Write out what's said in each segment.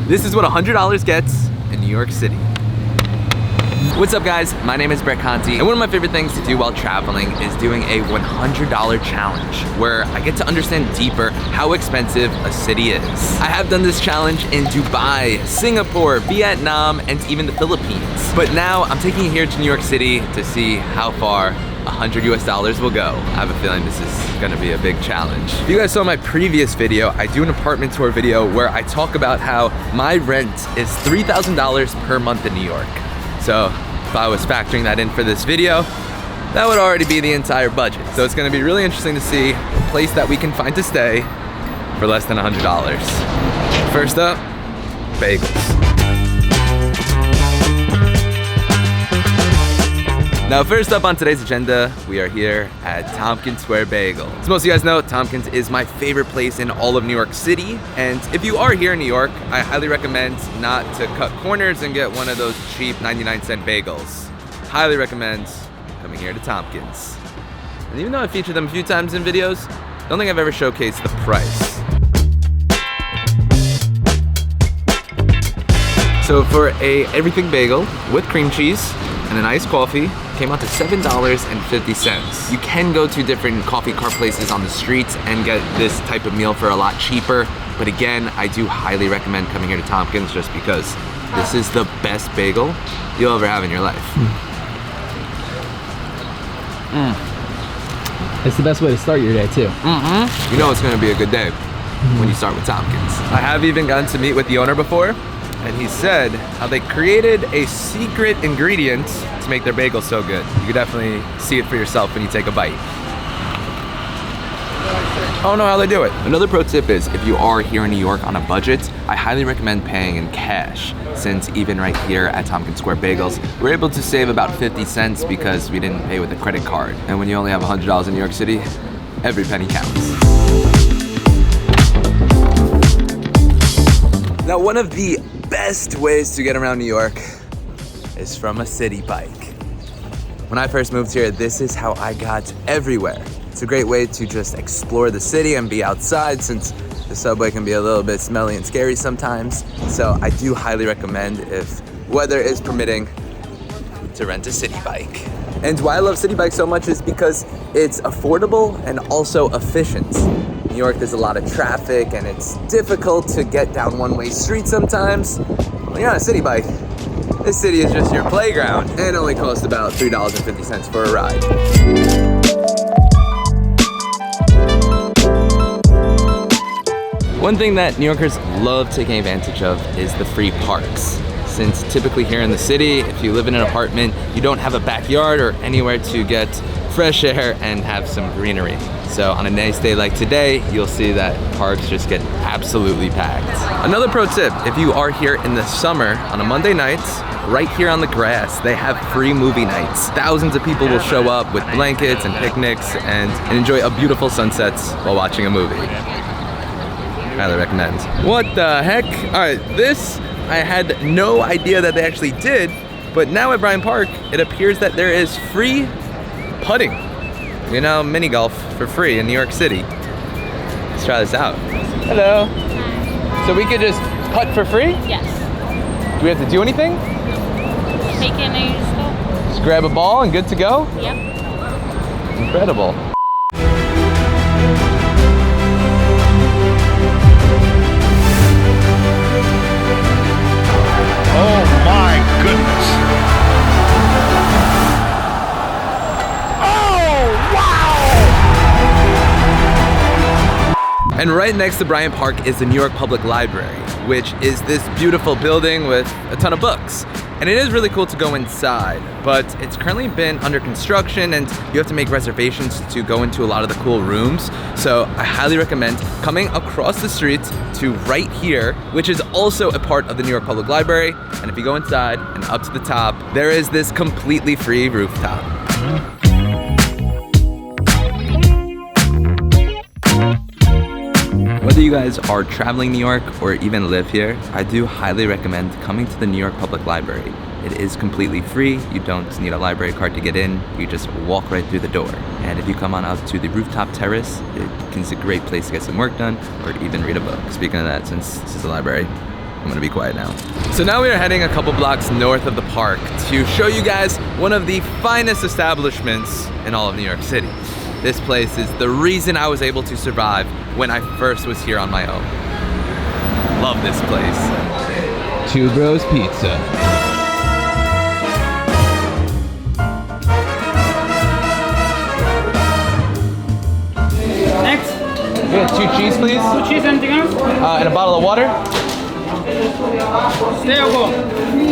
This is what $100 gets in New York City. What's up guys, my name is Conti, and one of my favorite things to do while traveling is doing a $100 challenge where I get to understand deeper how expensive a city is. I have done this challenge in Dubai, Singapore, Vietnam, and even the Philippines. But now I'm taking it here to New York City to see how far $100 will go. I have a feeling this is gonna be a big challenge. If you guys saw my previous video, I do an apartment tour video where I talk about how my rent is $3,000 per month in New York. So if I was factoring that in for this video, that would already be the entire budget. So it's gonna be really interesting to see a place that we can find to stay for less than $100. First up, bagels. Now, first up on today's agenda, we are here at Tompkins Square Bagel. As most of you guys know, Tompkins is my favorite place in all of New York City. And if you are here in New York, I highly recommend not to cut corners and get one of those cheap 99-cent bagels. Highly recommend coming here to Tompkins. And even though I featured them a few times in videos, I don't think I've ever showcased the price. So for a everything bagel with cream cheese and an iced coffee, came out to $7.50. You can go to different coffee cart places on the streets and get this type of meal for a lot cheaper. But again, I do highly recommend coming here to Tompkins just because this is the best bagel you'll ever have in your life. It's the best way to start your day too. You know it's gonna be a good day when you start with Tompkins. I have even gotten to meet with the owner before, and he said how they created a secret ingredient to make their bagels so good. You can definitely see it for yourself when you take a bite. I don't know how they do it. Another pro tip is if you are here in New York on a budget, I highly recommend paying in cash, since even right here at Tompkins Square Bagels, we're able to save about 50 cents because we didn't pay with a credit card. And when you only have $100 in New York City, every penny counts. Now, one of the best ways to get around New York is from a city bike. When I first moved here, this is how I got everywhere. It's a great way to just explore the city and be outside, since the subway can be a little bit smelly and scary sometimes. So I do highly recommend, if weather is permitting, to rent a city bike. And why I love city bikes so much is because it's affordable and also efficient. New York, there's a lot of traffic and it's difficult to get down one-way streets sometimes. When you're on a city bike, this city is just your playground and only costs about $3.50 for a ride. One thing that New Yorkers love taking advantage of is the free parks. Since typically here in the city, if you live in an apartment, you don't have a backyard or anywhere to get fresh air and have some greenery. So on a nice day like today, you'll see that parks just get absolutely packed. Another pro tip, if you are here in the summer on a Monday night, right here on the grass, they have free movie nights. Thousands of people will show up with blankets and picnics and enjoy a beautiful sunset while watching a movie. Highly recommend. What the heck? All right, this I had no idea that they actually did, but now at Bryant Park, it appears that there is free putting. You know, mini golf for free in New York City. Let's try this out. Hello. So we could just putt for free? Yes. Do we have to do anything? Take in a scope. Just grab a ball and good to go? Yep. Incredible. Oh my goodness. And right next to Bryant Park is the New York Public Library, which is this beautiful building with a ton of books. And it is really cool to go inside, but it's currently been under construction and you have to make reservations to go into a lot of the cool rooms. So I highly recommend coming across the street to right here, which is also a part of the New York Public Library. And if you go inside and up to the top, there is this completely free rooftop. Whether you guys are traveling New York or even live here, I do highly recommend coming to the New York Public Library. It is completely free. You don't need a library card to get in. You just walk right through the door. And if you come on out to the rooftop terrace, it's a great place to get some work done or even read a book. Speaking of that, since this is a library, I'm gonna be quiet now. So now we are heading a couple blocks north of the park to show you guys one of the finest establishments in all of New York City. This place is the reason I was able to survive when I first was here on my own. Love this place. Two Bros Pizza. Next, Yeah, 2 cheese, please. 2 cheese, anything else? And a bottle of water. Stay or go?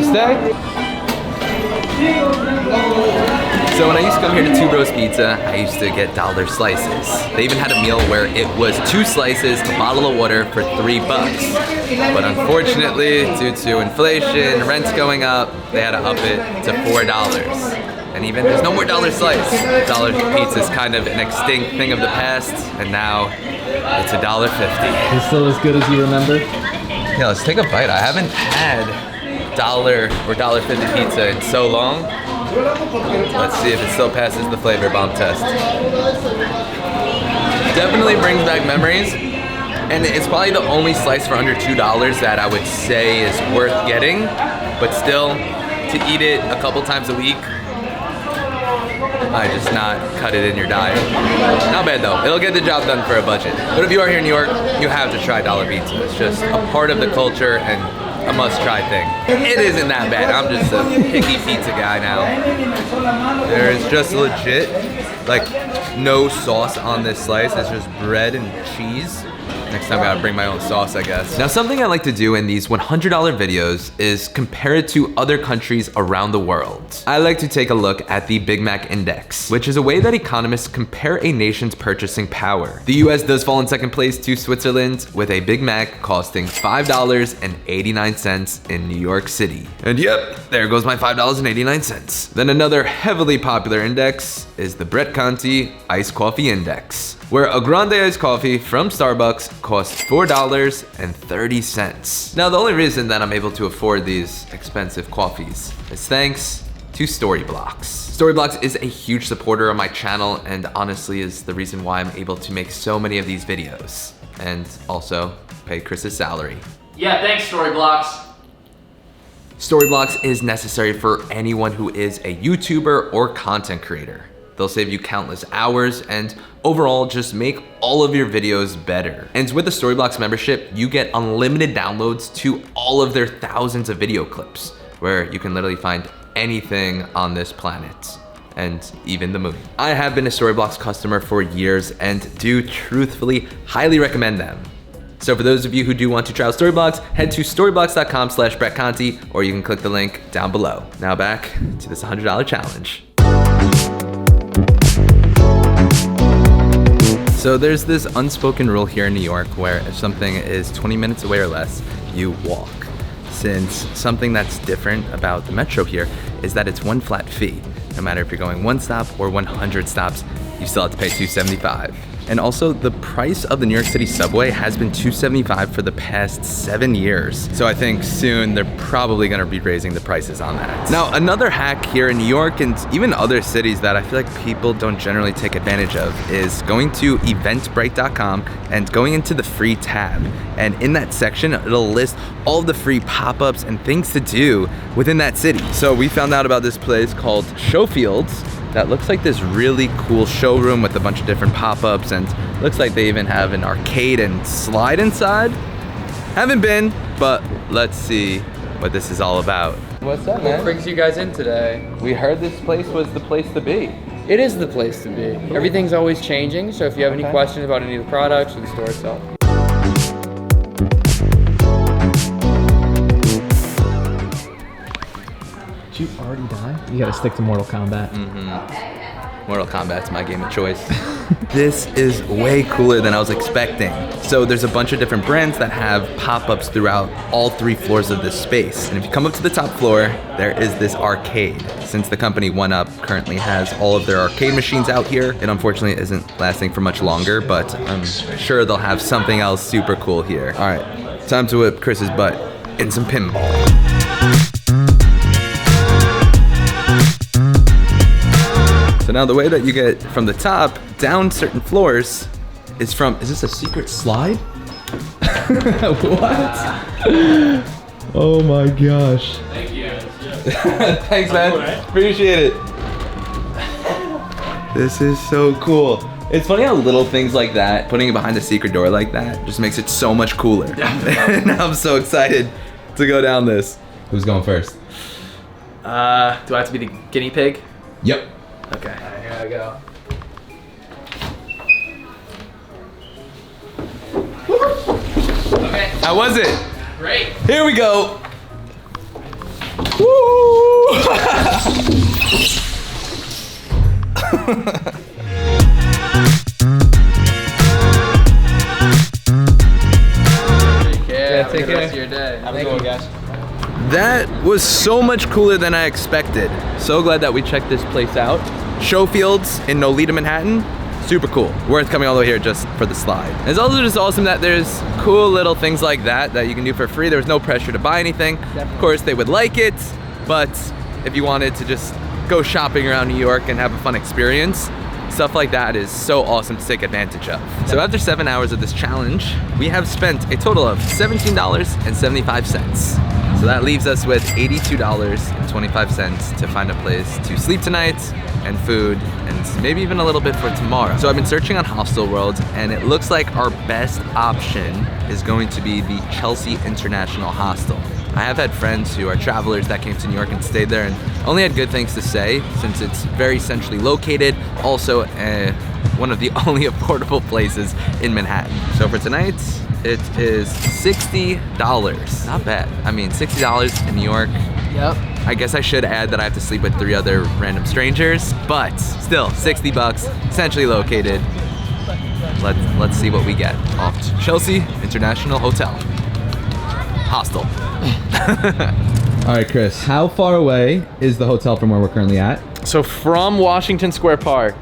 Stay. So when I used to come here to Two Bros Pizza, I used to get dollar slices. They even had a meal where it was 2 slices, a bottle of water for $3. But unfortunately, due to inflation, rent's going up, they had to up it to $4. And even there's no more dollar slice. Dollar pizza is kind of an extinct thing of the past, and now it's $1.50. It's still as good as you remember? Yeah, let's take a bite. I haven't had $1 or $1.50 pizza in so long. Let's see if it still passes the flavor bomb test. Definitely brings back memories, and it's probably the only slice for under $2 that I would say is worth getting, but still, to eat it a couple times a week, I just not cut it in your diet. Not bad though, it'll get the job done for a budget. But if you are here in New York, you have to try dollar pizza. It's just a part of the culture and a must-try thing. It isn't that bad. I'm just a picky pizza guy now. There's just legit, like, no sauce on this slice. It's just bread and cheese. Next time I gotta bring my own sauce, I guess. Now, something I like to do in these $100 videos is compare it to other countries around the world. I like to take a look at the Big Mac Index, which is a way that economists compare a nation's purchasing power. The US does fall in second place to Switzerland, with a Big Mac costing $5.89 in New York City. And yep, there goes my $5.89. Then another heavily popular index is the Conti Iced Coffee Index, where a grande iced coffee from Starbucks costs $4.30. Now, the only reason that I'm able to afford these expensive coffees is thanks to Storyblocks. Storyblocks is a huge supporter of my channel and honestly is the reason why I'm able to make so many of these videos and also pay Chris's salary. Yeah, thanks, Storyblocks. Storyblocks is necessary for anyone who is a YouTuber or content creator. They'll save you countless hours and overall just make all of your videos better. And with the Storyblocks membership, you get unlimited downloads to all of their thousands of video clips, where you can literally find anything on this planet and even the moon. I have been a Storyblocks customer for years and do truthfully highly recommend them. So for those of you who do want to try out Storyblocks, head to storyblocks.com/BrettConti, or you can click the link down below. Now back to this $100 challenge. So there's this unspoken rule here in New York where if something is 20 minutes away or less, you walk. Since something that's different about the metro here is that it's one flat fee. No matter if you're going 1 stop or 100 stops, you still have to pay $2.75. And also the price of the New York City subway has been $2.75 for the past 7 years. So I think soon they're probably gonna be raising the prices on that. Now, another hack here in New York and even other cities that I feel like people don't generally take advantage of is going to eventbrite.com and going into the free tab. And in that section, it'll list all of the free pop-ups and things to do within that city. So we found out about this place called Showfields that looks like this really cool showroom with a bunch of different pop-ups, and looks like they even have an arcade and slide inside. Haven't been, but let's see what this is all about. What's up, man? What brings you guys in today? We heard this place was the place to be. It is the place to be. Everything's always changing, so if you have any questions about any of the products or the store itself. Did you already die? You gotta stick to Mortal Kombat. Mortal Kombat's my game of choice. This is way cooler than I was expecting. So there's a bunch of different brands that have pop-ups throughout all 3 floors of this space. And if you come up to the top floor, there is this arcade. Since the company 1UP currently has all of their arcade machines out here, it unfortunately isn't lasting for much longer, but I'm sure they'll have something else super cool here. All right, time to whip Chris's butt in some pinball. So now the way that you get from the top down certain floors is this a secret slide? What? Oh my gosh. Thank you. Thanks, man. Appreciate it. This is so cool. It's funny how little things like that, putting it behind a secret door like that, just makes it so much cooler. And I'm so excited to go down this. Who's going first? Do I have to be the guinea pig? Yep. Okay. All right, here I go. Okay. How was it? Great. Here we go. Woo! Take care. Have a take good rest care. of your day. Have a good one, guys. That was so much cooler than I expected. So glad that we checked this place out. Showfields in Nolita, Manhattan. Super cool. Worth coming all the way here just for the slide. And it's also just awesome that there's cool little things like that you can do for free. There was no pressure to buy anything. Of course, they would like it, but if you wanted to just go shopping around New York and have a fun experience, stuff like that is so awesome to take advantage of. So after 7 hours of this challenge, we have spent a total of $17.75. So that leaves us with $82.25 to find a place to sleep tonight and food and maybe even a little bit for tomorrow. So I've been searching on Hostel World and it looks like our best option is going to be the Chelsea International Hostel. I have had friends who are travelers that came to New York and stayed there and only had good things to say since it's very centrally located, also one of the only affordable places in Manhattan. So for tonight, it is $60. Not bad. I mean, $60 in New York. Yep. I guess I should add that I have to sleep with 3 other random strangers, but still, 60 bucks, centrally located. Let's see what we get off to Chelsea International Hotel. Hostel. All right, Chris, how far away is the hotel from where we're currently at? So from Washington Square Park,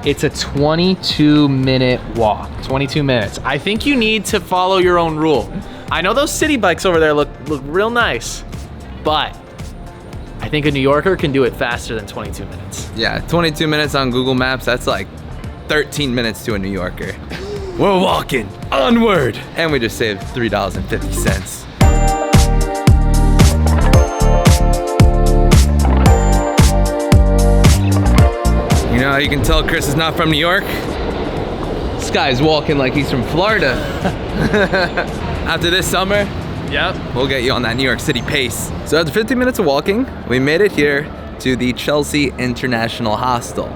it's a 22-minute walk. 22 minutes. I think you need to follow your own rule. I know those city bikes over there look real nice, but I think a New Yorker can do it faster than 22 minutes. Yeah, 22 minutes on Google Maps, that's like 13 minutes to a New Yorker. We're walking onward. And we just saved $3.50. You know how you can tell Chris is not from New York? This guy's walking like he's from Florida. After this summer, Yep. we'll get you on that New York City pace. So after 15 minutes of walking, we made it here to the Chelsea International Hostel.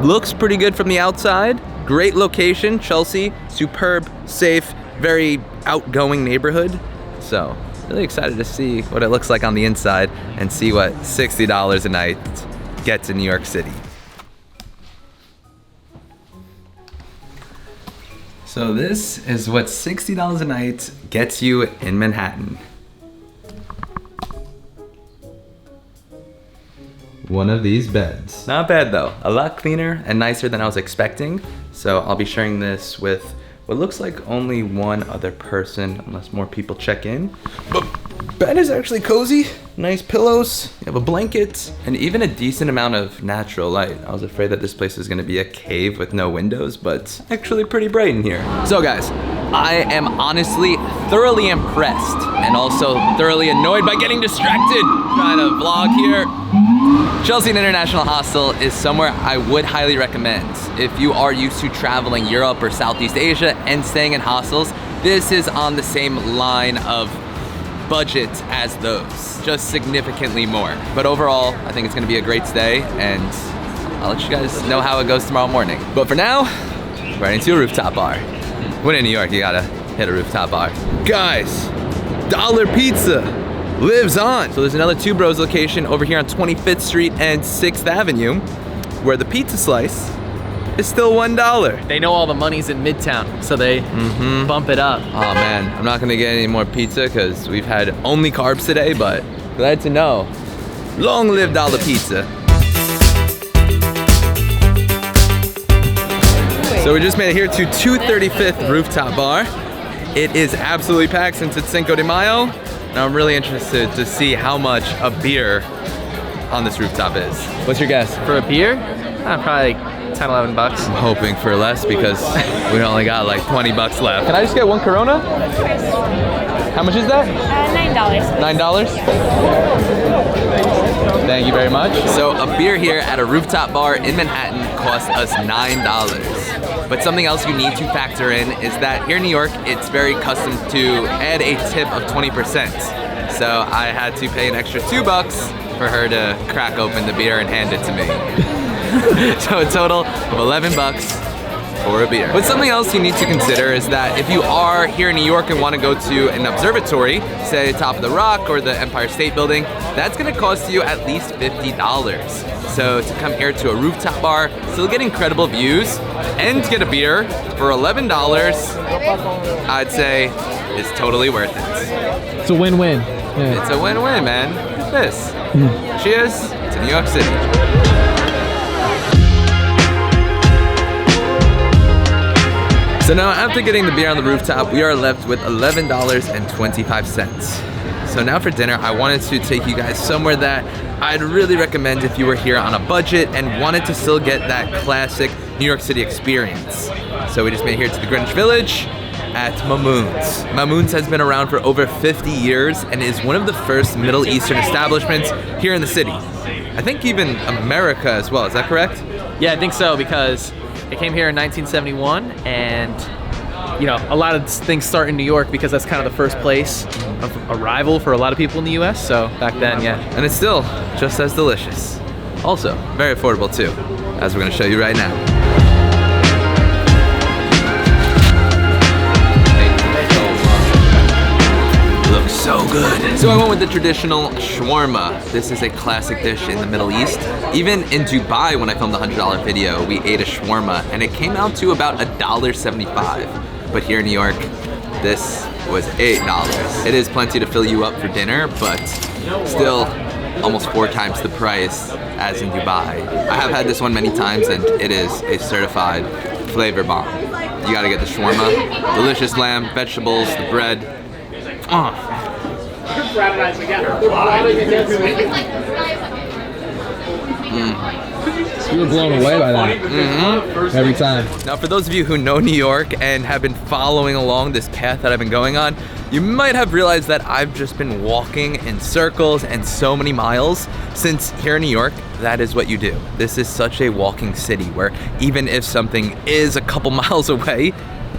Looks pretty good from the outside. Great location, Chelsea, superb, safe, very outgoing neighborhood. So really excited to see what it looks like on the inside and see what $60 a night gets in New York City. So this is what $60 a night gets you in Manhattan. One of these beds. Not bad though, a lot cleaner and nicer than I was expecting. So I'll be sharing this with what looks like only one other person unless more people check in. But bed is actually cozy, nice pillows, you have a blanket, and even a decent amount of natural light. I was afraid that this place was gonna be a cave with no windows, but it's actually pretty bright in here. So guys, I am honestly thoroughly impressed and also thoroughly annoyed by getting distracted trying to vlog here. Chelsea International Hostel is somewhere I would highly recommend. If you are used to traveling Europe or Southeast Asia and staying in hostels, this is on the same line of budget as those, just significantly more. But overall, I think it's gonna be a great stay and I'll let you guys know how it goes tomorrow morning. But for now, we're heading to a rooftop bar. When in New York, you gotta hit a rooftop bar. Guys, Dollar Pizza lives on. So there's another Two Bros location over here on 25th Street and 6th Avenue where the pizza slice is still $1. They know all the money's in Midtown, so they bump it up. Oh man, I'm not gonna get any more pizza because we've had only carbs today, but glad to know. Long live Dollar Pizza. So we just made it here to 235th Rooftop Bar. It is absolutely packed since it's Cinco de Mayo. And I'm really interested to see how much a beer on this rooftop is. What's your guess? For a beer, probably like 10, 11 bucks. I'm hoping for less because we only got like 20 bucks left. Can I just get one Corona? How much is that? $9. $9? Thank you very much. So a beer here at a rooftop bar in Manhattan cost us $9. But something else you need to factor in is that here in New York, it's very custom to add a tip of 20%. So I had to pay an extra $2 for her to crack open the beer and hand it to me. So a total of $11 for a beer. But something else you need to consider is that if you are here in New York and want to go to an observatory, say Top of the Rock or the Empire State Building, that's going to cost you at least $50. So to come here to a rooftop bar, still get incredible views, and get a beer for $11, I'd say is totally worth it. It's a win-win. Yeah. It's a win-win, man. Look at this. Cheers to New York City. So now after getting the beer on the rooftop, we are left with $11.25. So now for dinner, I wanted to take you guys somewhere that I'd really recommend if you were here on a budget and wanted to still get that classic New York City experience. So we just made it here to the Greenwich Village at Mamoun's. Mamoun's has been around for over 50 years and is one of the first Middle Eastern establishments here in the city. I think even America as well, is that correct? Yeah, I think so, because it came here in 1971, and you know, a lot of things start in New York because that's kind of the first place of arrival for a lot of people in the US. So back then, yeah. And it's still just as delicious. Also, very affordable too, as we're gonna show you right now. Looks so good. So I went with the traditional shawarma. This is a classic dish in the Middle East. Even in Dubai, when I filmed the $100 video, we ate a shawarma and it came out to about $1.75. But here in New York, this was $8. It is plenty to fill you up for dinner, but still almost 4 times the price as in Dubai. I have had this one many times and it is a certified flavor bomb. You gotta get the shawarma, delicious lamb, vegetables, the bread. You were blown away by that. Every time. Now for those of you who know New York and have been following along this path that I've been going on, you might have realized that I've just been walking in circles and so many miles, since here in New York, that is what you do. This is such a walking city where even if something is a couple miles away,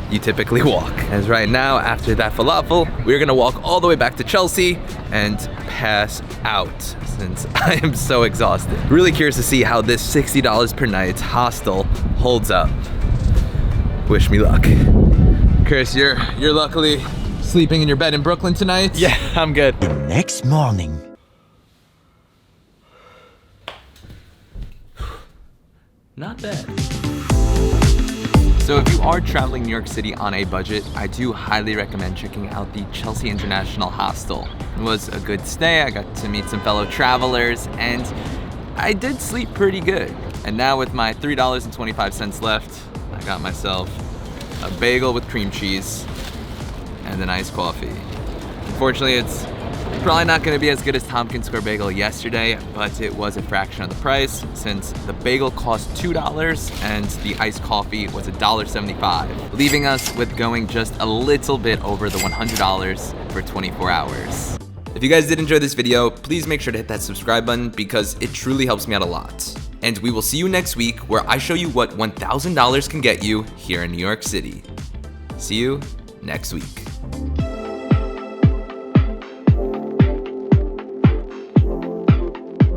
you typically walk. As right now, after that falafel, we're gonna walk all the way back to Chelsea and pass out since I am so exhausted. Really curious to see how this $60 per night hostel holds up. Wish me luck. Chris, you're luckily sleeping in your bed in Brooklyn tonight? Yeah, I'm good. Next morning. Not bad. So if you are traveling New York City on a budget, I do highly recommend checking out the Chelsea International Hostel. It was a good stay, I got to meet some fellow travelers, and I did sleep pretty good. And now with my $3.25 left, I got myself a bagel with cream cheese and an iced coffee. Unfortunately, it's probably not gonna be as good as Tompkins Square Bagel yesterday, but it was a fraction of the price since the bagel cost $2 and the iced coffee was $1.75, leaving us with going just a little bit over the $100 for 24 hours. If you guys did enjoy this video, please make sure to hit that subscribe button because it truly helps me out a lot. And we will see you next week where I show you what $1,000 can get you here in New York City. See you next week.